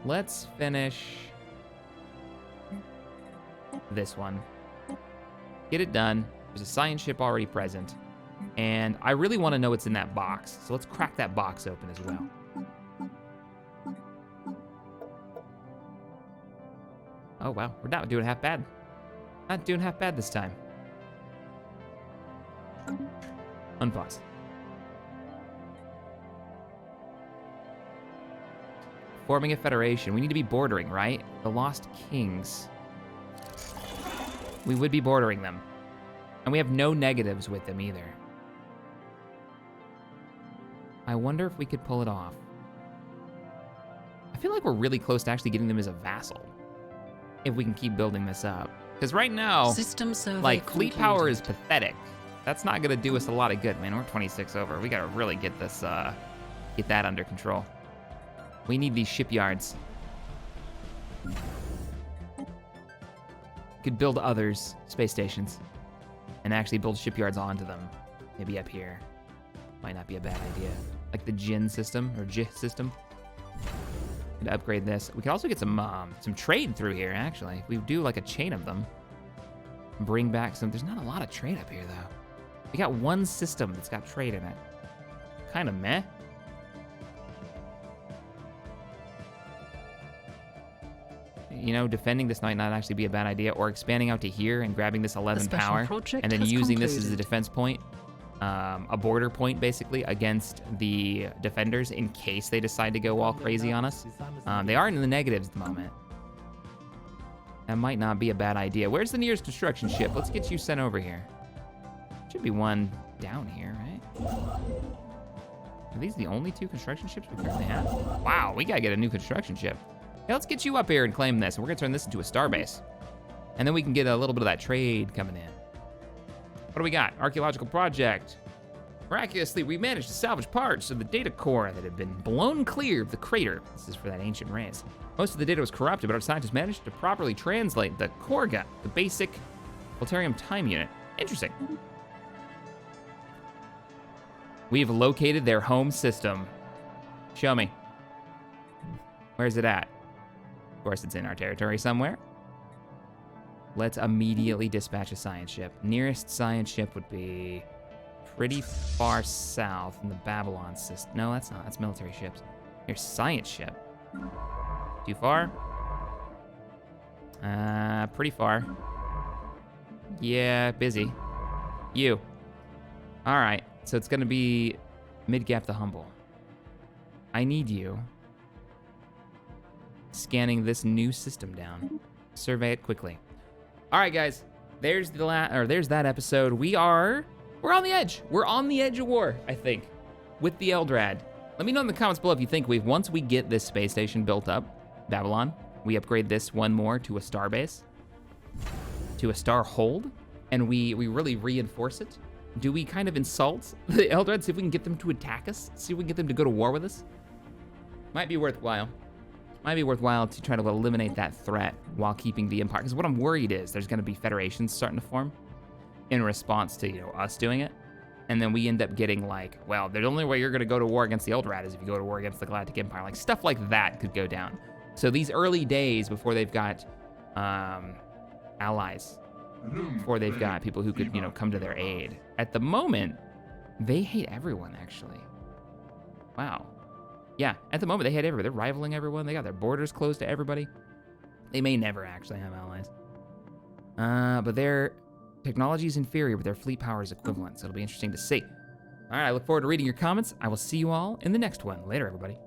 Let's finish this one. Get it done. There's a science ship already present. And I really want to know what's in that box. So let's crack that box open as well. Oh, wow. We're not doing half bad. Not doing half bad this time. Unpause. Forming a federation. We need to be bordering, right? The Lost Kings. We would be bordering them. And we have no negatives with them either. I wonder if we could pull it off. I feel like we're really close to actually getting them as a vassal. If we can keep building this up. Because right now, System survey like, fleet power is concluded. pathetic. That's not gonna do us a lot of good, man. We're 26 over. We gotta really get this, get that under control. We need these shipyards. Could build others, space stations, and actually build shipyards onto them. Maybe up here. Might not be a bad idea. Like the Jin system, or J system. To upgrade this. We could also get some trade through here, actually. If we do like a chain of them. Bring back some, there's not a lot of trade up here though. We got one system that's got trade in it. Kind of meh. You know, defending this might not actually be a bad idea, or expanding out to here and grabbing this 11 power, and then using this as a defense point, a border point basically against the defenders in case they decide to go all crazy on us. They are in the negatives at the moment. That might not be a bad idea. Where's the nearest construction ship? Let's get you sent over here. Should be one down here, right? Are these the only 2 construction ships we currently have? Wow, we gotta get a new construction ship. Hey, let's get you up here and claim this, and we're gonna turn this into a starbase. And then we can get a little bit of that trade coming in. What do we got? Archaeological project. Miraculously, we managed to salvage parts of the data core that had been blown clear of the crater. This is for that ancient race. Most of the data was corrupted, but our scientists managed to properly translate the Korga, the basic Voltarium time unit. Interesting. We've located their home system. Show me. Where's it at? Of course, it's in our territory somewhere. Let's immediately dispatch a science ship. Nearest science ship would be pretty far south in the Babylon system. No, that's not. That's military ships. Here's science ship. Too far? Pretty far. Yeah, busy. You. All right, so it's gonna be mid-gap the humble. I need you scanning this new system down. Survey it quickly. All right, guys. There's there's that episode. We're on the edge. We're on the edge of war, I think, with the Eldrad. Let me know in the comments below if you think once we get this space station built up, Babylon, we upgrade this one more to a star base, to a star hold, and we really reinforce it. Do we kind of insult the Eldrad, see if we can get them to attack us? See if we can get them to go to war with us? Might be worthwhile. Might be worthwhile to try to eliminate that threat while keeping the Empire. Because what I'm worried is there's going to be federations starting to form in response to, us doing it. And then we end up getting like, well, the only way you're going to go to war against the Eldrad is if you go to war against the Galactic Empire. Like, stuff like that could go down. So these early days before they've got allies, before they've got people who could, come to their aid. At the moment, they hate everyone, actually. Wow. Yeah, at the moment, they hate everyone. They're rivaling everyone. They got their borders closed to everybody. They may never actually have allies. But their technology is inferior, but their fleet power is equivalent, so it'll be interesting to see. All right, I look forward to reading your comments. I will see you all in the next one. Later, everybody.